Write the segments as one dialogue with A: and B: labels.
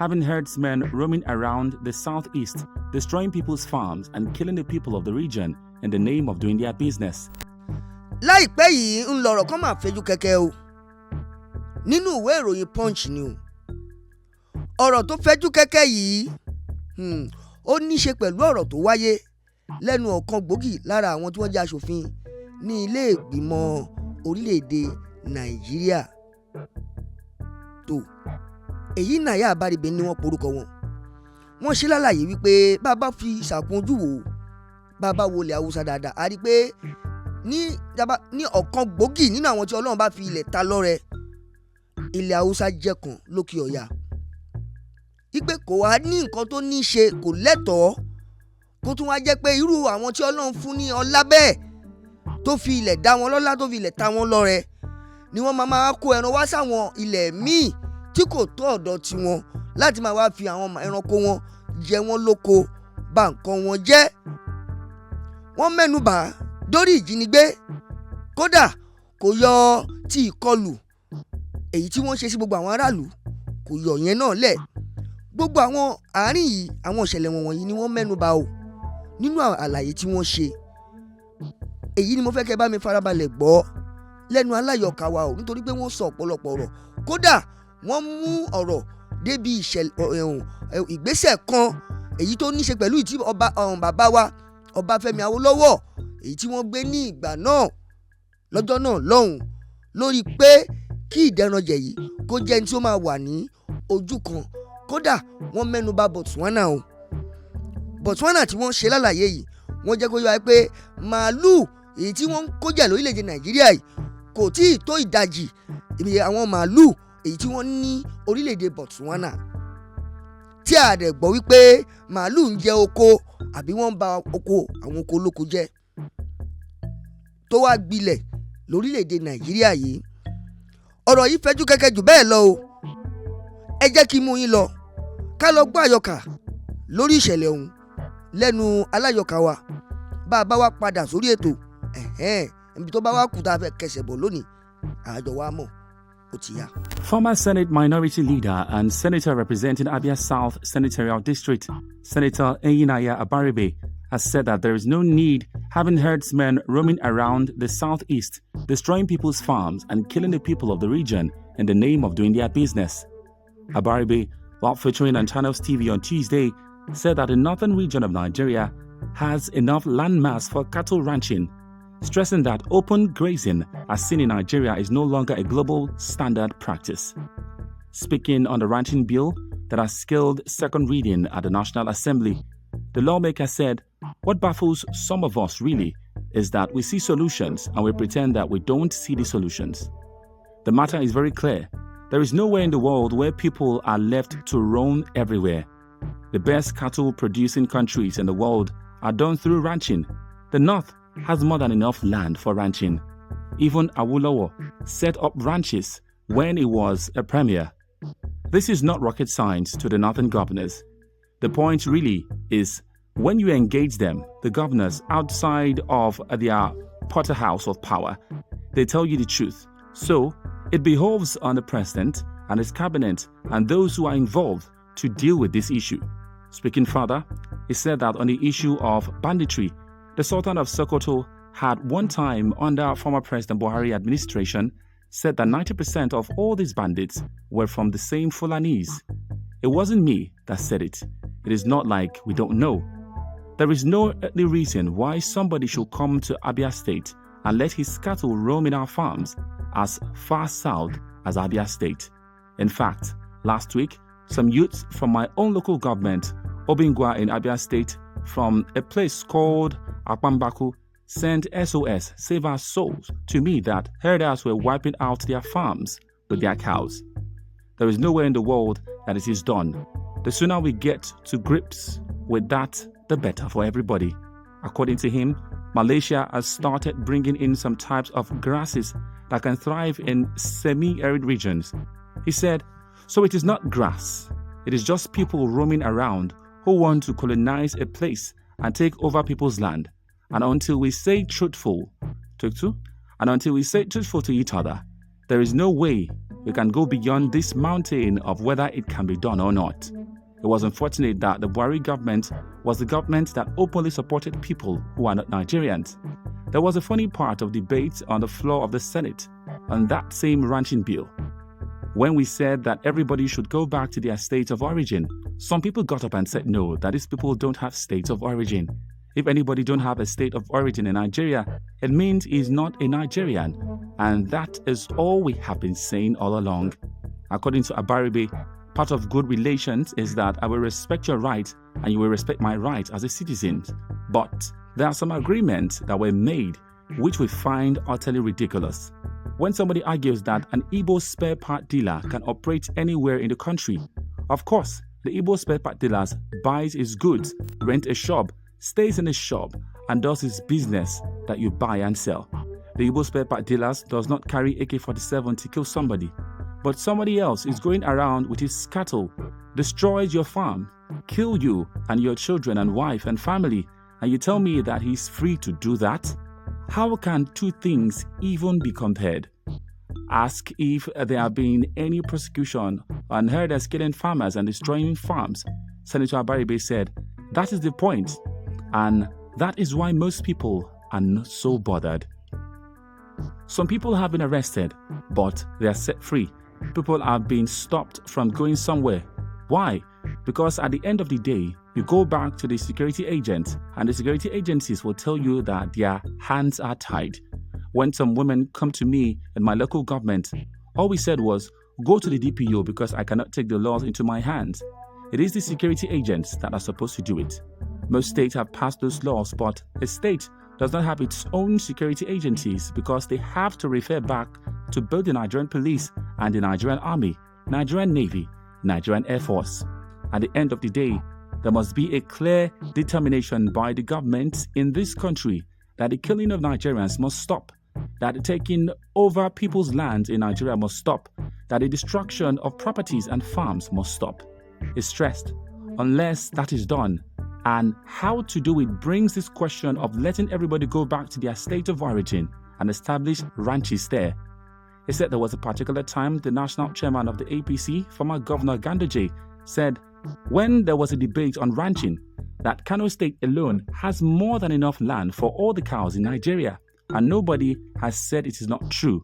A: having herdsmen roaming around the southeast, destroying people's farms and killing the people of the region in the name of doing their business.
B: Láìpẹ́ yìí ń lọ̀rọ̀ kan máa fẹjú kẹ̀kẹ́ o nínú ìwé ìròyìn Punch ni o. Ọ̀rọ̀ tó fẹjú kẹ̀kẹ́ yìí ó ní í ṣe pẹ̀lú ọ̀rọ̀ tó wáyé lẹ́nu ọ̀kan gbòógì lára àwọn tí wọ́n jẹ́ aṣòfin ní ilé ìgbìmọ̀ orílẹ̀-èdè Nàìjíríà tó èyí Nàyà Abáríbe ni wọ́n porúkọ wọn. Wọ́n ṣe lálàyé wípé bàbá fi ìṣàkun ojú wò bàbá wo ilẹ̀ Haúsá dáadáa a rí pé ní ọ̀kan gbòógì nínú àwọn tí Ọlọ́run bá fi ilẹ̀ ta lọ́rẹ ilẹ̀ Haúsá jẹ́ kan lókè ọ̀yà. Ipe kò wá ní nǹkan tó ní í ṣe kò lẹ́tọ̀ọ́ kó tún wá jẹ́ pé irú àwọn tí Ọlọ́run fún ní ọlá bẹ́ẹ̀ tó fi ilẹ̀ dá wọn lọ́lá tó fi ilẹ̀ ta wọn lọ́rẹ ni wọ́n máa kó ẹran wá sáwọn ilẹ̀ míì tí kò tó ọ̀dọ̀ tiwọn láti máa wá fi àwọn ẹranko wọn jẹ wọ́n lóko bà nǹkan wọn jẹ́. Wọ́n mẹ́nubà dórí ìjínigbé kódà kò yọ ti ìkọlù èyí tí wọ́n ṣe sí gbogbo àwọn aráàlú kò yọ yẹn náà lẹ̀. Gbogbo àwọn àárín yìí àwọn ìṣẹ̀lẹ̀ wọ̀nyí ni wọ́n mẹ́nubà o nínú àlàyé tí wọ́n ṣe. Èyí ni mo fẹ́ kẹ́ bá mi farabalẹ̀ gbọ́ lẹ́nu aláyọ̀ká wa o nítorí pé wọ́n sọ ọ̀pọ̀lọpọ̀ ọ̀rọ̀ kódà wọ́n mú ọ̀rọ̀ débi ìgbésẹ̀ kan èyí tó ní ṣe pẹ̀lú ìtí bàbá wa Ọbáfẹ́mi Awólọ́wọ̀ èyí tí wọ́n gbé ní ìgbà náà lọ́jọ́ náà lọ́hùn lórí pé kí ìdẹranjẹ yìí kó jẹ́ ní tí ó máa wà ní ojú kan. Kódà wọ́n mẹ́nuba Botswana o Botswana tí wọ́n ṣe lálàyé yìí wọ́n jẹ́ kó yọ pé màálù èyí tí wọ́n ń kó jẹ lórílẹ̀‐èdè Nàìjíríà yìí kò tí ì tó ìdajì àwọn màálù èyí tí wọ́n ní orílẹ̀‐èdè Botswana tí a dẹ̀ gbọ́ wípé màálù ń jẹ oko àbí wọ́n ń ba oko àwọn oko olóko jẹ́ tó wá gbilẹ̀ lórílẹ̀‐èdè Nàìjíríà yìí. Ọ̀rọ̀ yìí fẹjú kẹ̀kẹ́ jù bẹ́ẹ̀ lọ o ẹ jẹ́ kí n mú yín lọ ká lọ gbọ́ àyọkà lórí ìṣẹ̀lẹ̀ ọ̀hún lẹ́nu aláyọkà wa bá a bá wá padà sórí ètò ibi tó bá wá kù tá a fẹ́ kẹsẹ̀ bọ̀ lónìí àjọ wa mọ̀ ó ti yá.
A: Former Senate Minority Leader and Senator representing Abia South Senatorial District, Senator Livestock Abaribe, has said that there is no need having herdsmen roaming around the southeast, destroying people's farms and killing the people of the region in the name of doing their business. Abaribe, while featuring on Channels TV on Tuesday, said that the northern region of Nigeria has enough landmass for cattle ranching, stressing that open grazing as seen in Nigeria is no longer a global standard practice. Speaking on the ranching bill that has scaled second reading at the National Assembly, the lawmaker said, "What baffles some of us really is that we see solutions and we pretend that we don't see the solutions. The matter is very clear. There is nowhere in the world where people are left to roam everywhere. The best cattle producing countries in the world are done through ranching. The North has more than enough land for ranching. Even Awolowo set up ranches when he was a premier. This is not rocket science to the northern governors. The point really is when you engage them, the governors outside of their porterhouse of power, they tell you the truth. So it behoves on the president and his cabinet and those who are involved to deal with this issue." Speaking further, he said that on the issue of banditry, the Sultan of Sokoto had one time under former President Buhari administration said that 90% of all these bandits were from the same Fulanis. It wasn't me that said it. It is not like we don't know. There is no earthly reason why somebody should come to Abia State and let his cattle roam in our farms as far south as Abia State. In fact, last week, some youths from my own local government, Obingwa in Abia State, from a place called Akpambaku, sent SOS, save our souls, to me that herders were wiping out their farms with their cows. There is nowhere in the world that it is done. The sooner we get to grips with that, the better for everybody. According to him, Malaysia has started bringing in some types of grasses that can thrive in semi-arid regions. He said, "So it is not grass. It is just people roaming around who want to colonize a place and take over people's land. And until we say truthful to each other, there is no way we can go beyond this mountain of whether it can be done or not. It was unfortunate that the Buhari government was the government that openly supported people who are not Nigerians. There was a funny part of debate on the floor of the Senate on that same ranching bill. When we said that everybody should go back to their state of origin, some people got up and said no, that these people don't have states of origin. If anybody don't have a state of origin in Nigeria, it means he's not a Nigerian. And that is all we have been saying all along. According to Abaribe, part of good relations is that I will respect your right and you will respect my right as a citizen. But there are some agreements that were made which we find utterly ridiculous. When somebody argues that an Igbo spare part dealer can operate anywhere in the country, of course, the Igbo spare part dealer buys his goods, rents a shop, stays in a shop, and does his business that you buy and sell. The Igbo spare part dealers does not carry AK-47 to kill somebody, but somebody else is going around with his cattle, destroys your farm, kill you and your children and wife and family, and you tell me that he's free to do that? How can two things even be compared? Ask if there have been any prosecution on herders killing farmers and destroying farms. Senator Abaribe said, that is the point, and that is why most people are not so bothered. Some people have been arrested, but they are set free. People have been stopped from going somewhere. Why? Because at the end of the day, you go back to the security agents, and the security agencies will tell you that their hands are tied. When some women come to me in my local government, all we said was, go to the DPO because I cannot take the laws into my hands. It is the security agents that are supposed to do it. Most states have passed those laws, but a state does not have its own security agencies because they have to refer back to both the Nigerian police and the Nigerian Army, Nigerian Navy, Nigerian Air Force. At the end of the day, there must be a clear determination by the government in this country that the killing of Nigerians must stop, that the taking over people's lands in Nigeria must stop, that the destruction of properties and farms must stop. It's stressed. Unless that is done, and how to do it brings this question of letting everybody go back to their state of origin and establish ranches there. He said there was a particular time the national chairman of the APC, former Governor Ganduje, said when there was a debate on ranching that Kano State alone has more than enough land for all the cows in Nigeria, and nobody has said it is not true.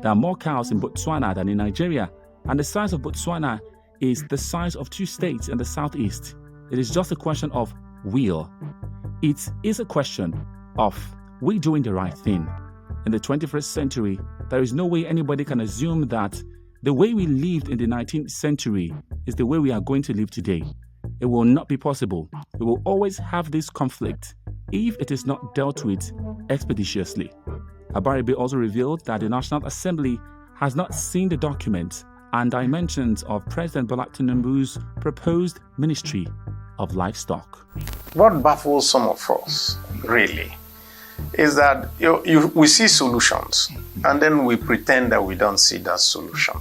A: There are more cows in Botswana than in Nigeria, and the size of Botswana is the size of 2 states in the southeast. It is just a question of will. It is a question of we doing the right thing. In the 21st century, there is no way anybody can assume that the way we lived in the 19th century is the way we are going to live today. It will not be possible. We will always have this conflict if it is not dealt with expeditiously. Abaribe also revealed that the National Assembly has not seen the document and dimensions of President Bola Tinubu's proposed Ministry of Livestock.
C: What baffles some of us, really, is that we see solutions and then we pretend that we don't see that solution.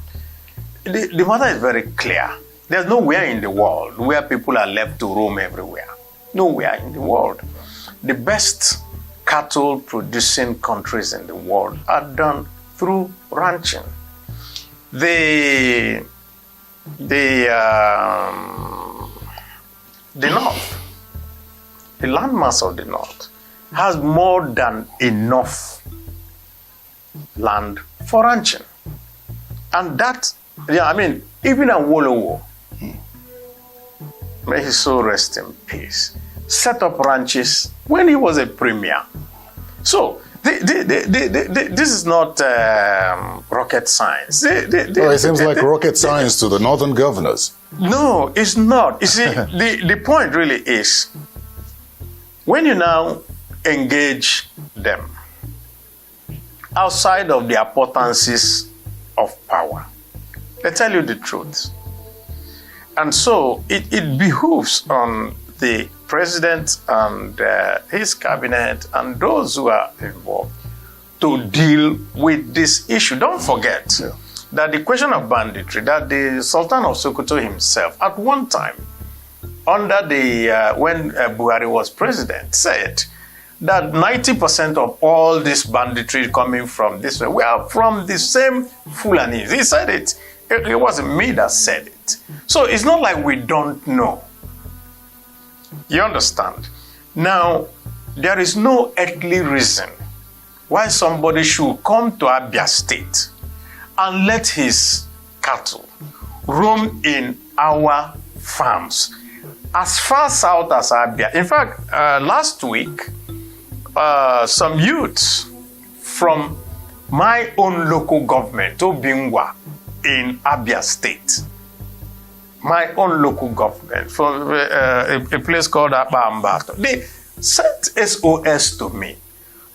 C: The matter is very clear. There's nowhere in the world where people are left to roam everywhere. Nowhere in the world. The best cattle producing countries in the world are done through ranching. The North, the landmass of the North, has more than enough land for ranching. And that, even Awolowo, may his soul rest in peace, set up ranches when he was a premier. So, this is not rocket science.
D: It seems like rocket science to the northern governors.
C: No, it's not. You see, the point really is, when you now engage them outside of the potencies of power, they tell you the truth. And so it behooves on the president and his cabinet and those who are involved to deal with this issue. Don't forget that the question of banditry, that the Sultan of Sokoto himself, at one time, under the when Buhari was president, said that 90% of all this banditry coming from this way, we are from the same Fulani. He said it. It wasn't me that said it. So it's not like we don't know. You understand? Now, there is no earthly reason why somebody should come to Abia State and let his cattle roam in our farms as far south as Abia. In fact, last week, some youths from my own local government, Obingwa, in Abia State, my own local government, from a place called Abambato, they sent SOS to me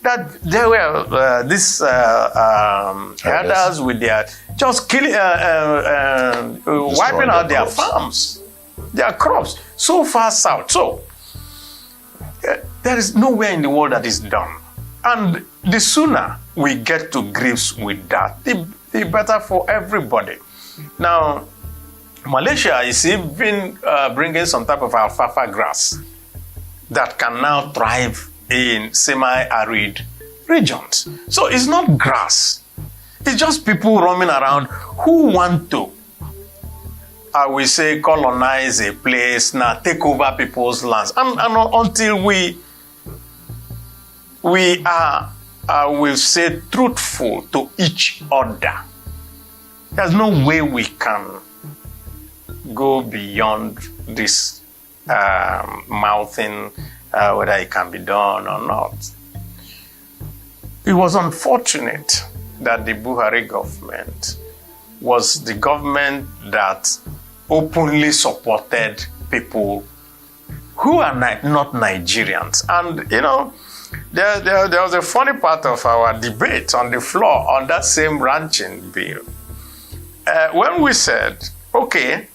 C: that there were these herders with their just killing, wiping out their farms, their crops, so far south. So there is nowhere in the world that is done. And the sooner we get to grips with that, the better for everybody. Now, Malaysia is even bringing some type of alfalfa grass that can now thrive in semi-arid regions. So it's not grass. It's just people roaming around who want to, I will say, colonize a place, now take over people's lands. And until we are, I will say, truthful to each other, there's no way we can go beyond this mouthing whether it can be done or not. It was unfortunate that the Buhari government was the government that openly supported people who are not Nigerians. And, you know, there was a funny part of our debate on the floor on that same ranching bill. When we said, okay,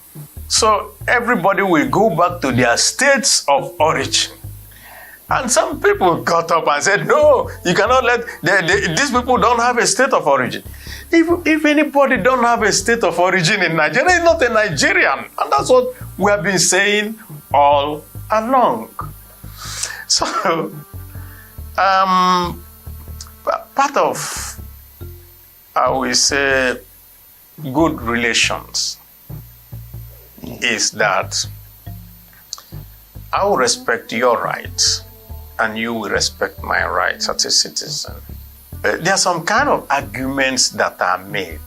C: so everybody will go back to their states of origin. And some people got up and said, no, you cannot let, these people don't have a state of origin. If anybody don't have a state of origin in Nigeria, he's not a Nigerian. And that's what we have been saying all along. So, part of, I will say, good relations is that I will respect your rights and you will respect my rights as a citizen. There are some kind of arguments that are made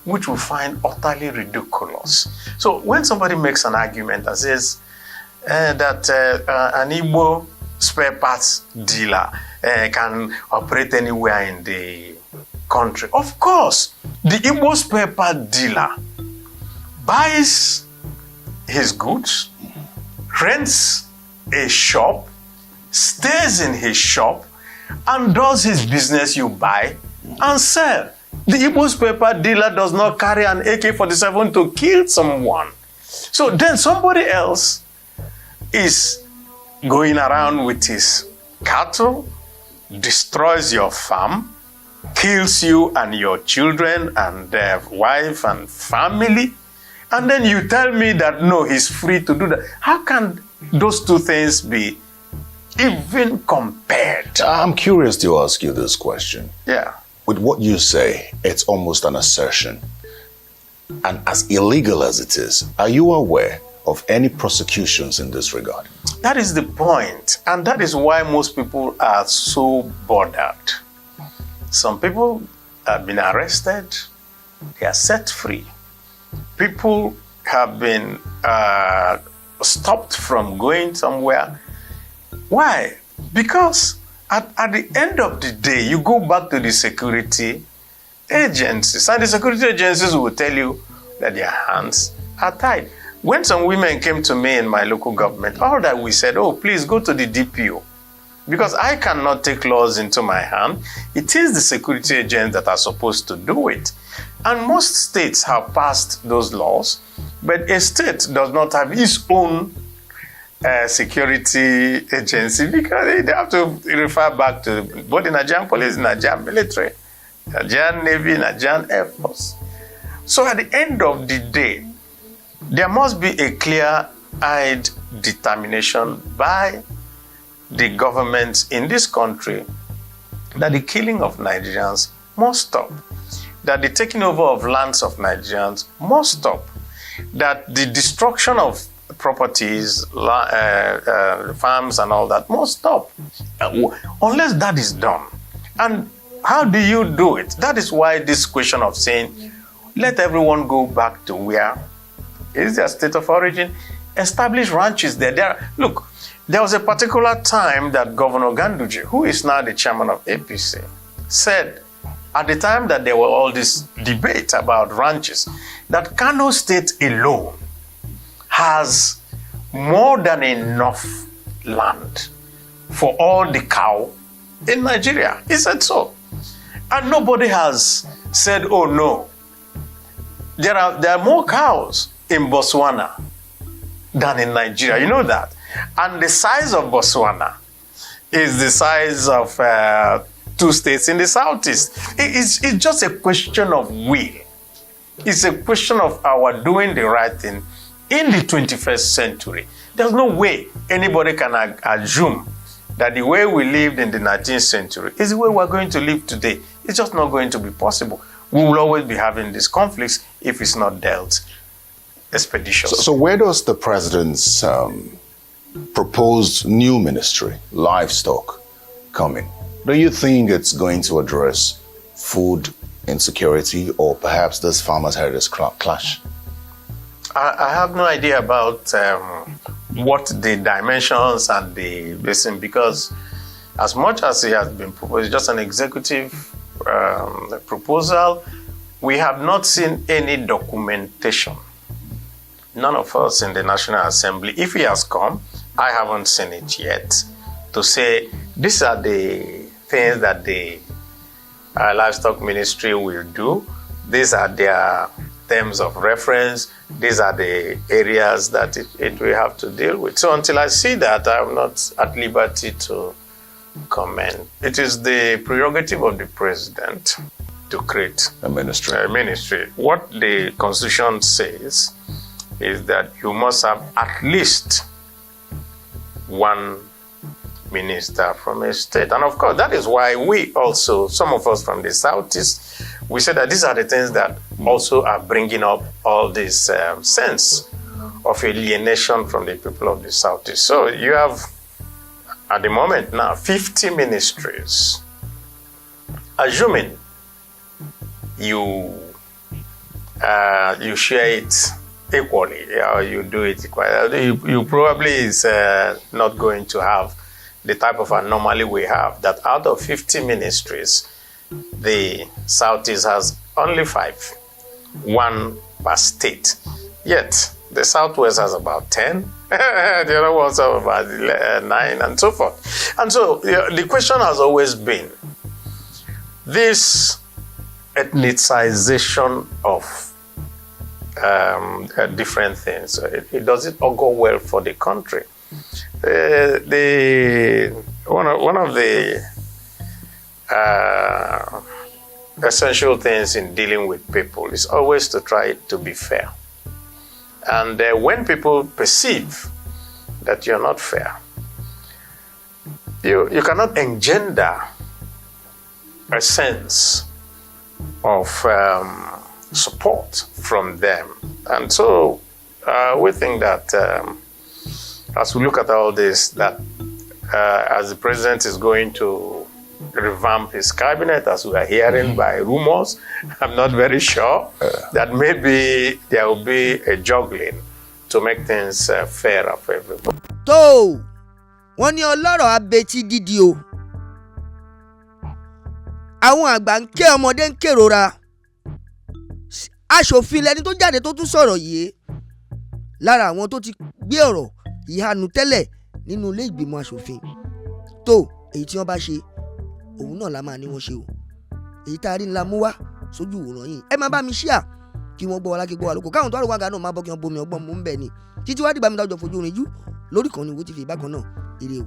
C: which we find utterly ridiculous. So when somebody makes an argument that says that an Igbo spare parts dealer can operate anywhere in the country, of course, the Igbo spare part dealer buys his goods, rents a shop, stays in his shop, and does his business, you buy and sell. The Igbo spare part dealer does not carry an AK-47 to kill someone. So then somebody else is going around with his cattle, destroys your farm, kills you and your children and their wife and family, and then you tell me that no, he's free to do that. How can those two things be even compared?
D: I'm curious to ask you this question.
C: Yeah.
D: With what you say, it's almost an assertion. And as illegal as it is, are you aware of any prosecutions in this regard?
C: That is the point. And that is why most people are so bothered. Some people have been arrested. They are set free. People have been stopped from going somewhere. Why? Because at the end of the day, you go back to the security agencies, and the security agencies will tell you that their hands are tied. When some women came to me in my local government, all that we said, oh, please go to the DPO, because I cannot take laws into my hand. It is the security agents that are supposed to do it. And most states have passed those laws, but a state does not have its own security agency because they have to refer back to both the Nigerian police, Nigerian military, Nigerian Navy, Nigerian Air Force. So at the end of the day, there must be a clear-eyed determination by the government in this country that the killing of Nigerians must stop, that the taking over of lands of Nigerians must stop, that the destruction of properties, farms and all that must stop. Unless that is done. And how do you do it? That is why this question of saying, let everyone go back to where is their state of origin, establish ranches there. Look, there was a particular time that Governor Ganduje, who is now the chairman of APC, said at the time that there were all this debate about ranches, that Kano State alone has more than enough land for all the cow in Nigeria. He said so. And nobody has said, oh no. There are more cows in Botswana than in Nigeria. You know that. And the size of Botswana is the size of 2 states in the southeast. It's just a question of will. It's a question of our doing the right thing in the 21st century. There's no way anybody can assume that the way we lived in the 19th century is the way we're going to live today. It's just not going to be possible. We will always be having these conflicts if it's not dealt expeditiously.
D: So where does the president's proposed new ministry, Livestock, come in? Do you think it's going to address food insecurity, or perhaps this farmers' heritage clash?
C: I have no idea about what the dimensions and the reason, because as much as it has been proposed, just an executive proposal, we have not seen any documentation. None of us in the National Assembly, if he has come, I haven't seen it yet, to say these are the things that the Livestock Ministry will do. These are their terms of reference. These are the areas that it will have to deal with. So until I see that, I'm not at liberty to comment. It is the prerogative of the president to create
D: a ministry.
C: What the Constitution says is that you must have at least one minister from a state. And of course, that is why we also, some of us from the Southeast, we say that these are the things that also are bringing up all this sense of alienation from the people of the Southeast. So you have, at the moment now, 50 ministries. Assuming you share it equally, or you do it equally, you probably is not going to have the type of anomaly we have, that out of 50 ministries, the Southeast has only 5, 1 per state. Yet, the Southwest has about 10, the other ones have about 9, and so forth. And so, the question has always been, this ethnicization of different things, does it augur well for the country? One of the essential things in dealing with people is always to try to be fair. And when people perceive that you're not fair, you cannot engender a sense of support from them. And so we think that as we look at all this, that as the president is going to revamp his cabinet, as we are hearing by rumors, I'm not very sure, that maybe there will be a juggling to make things fairer for everybody.
B: tó wọ́n ní ọlọ́rọ̀ abetí dídí o, àwọn àgbà ń ké ọmọdé ń kérora. Aṣòfin lẹni tó jáde tó tún sọ̀rọ̀ yìí lára àwọn tó ti gbé ọ̀rọ̀ ìhànú tẹ́lẹ̀ nínú ilé ìgbìmọ̀ aṣòfin. Tó èyí tí wọ́n bá ṣe òun náà la máa ní wọ́n ṣe o. Èyí tá a rí ńlá mú wá sójú ìwòran yìí. Ẹ máa bá mi ṣíà kí wọ́n gbọ́ wa lákè gbọ́ wa lóko. Káwọn tó àrùn wága náà máa bọ́ kí wọ́n bomi ọgbọ́n mú ń bẹ̀ ni. Títí wá dìgbà mi dájọ́ fojú orin jú lórí kan ní owó ti fi ìbákan náà. Ire o.